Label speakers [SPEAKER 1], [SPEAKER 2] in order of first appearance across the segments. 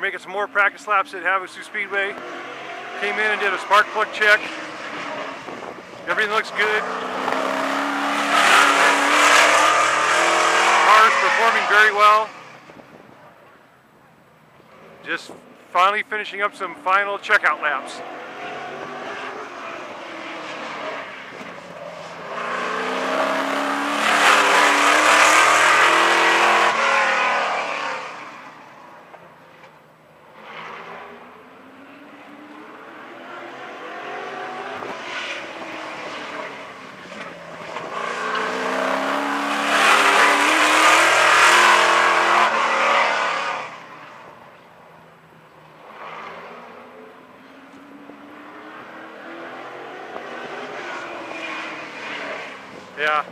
[SPEAKER 1] making some more practice laps at Havasu Speedway. Came in and did a spark plug check. Everything looks good. Car's performing very well. Just finally finishing up some final checkout laps. Yeah.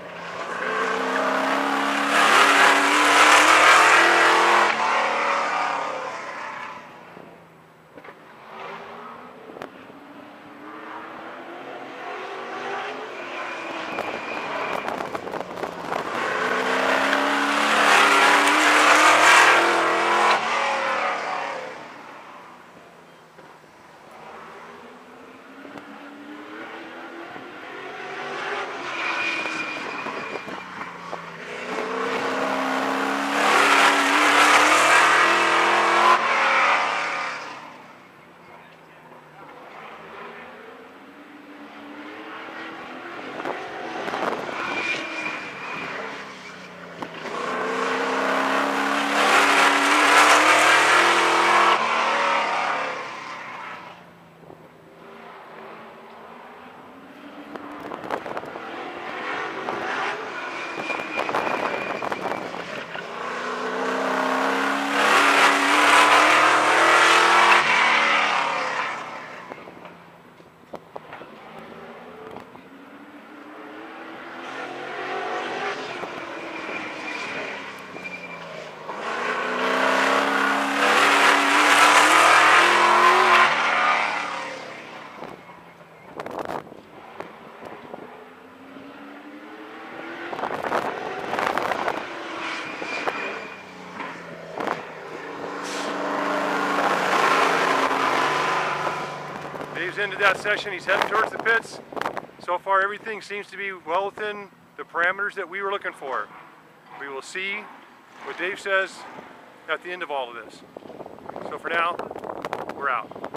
[SPEAKER 1] Dave's into that session. He's heading towards the pits. So far, everything seems to be well within the parameters that we were looking for. We will see what Dave says at the end of all of this. So for now, we're out.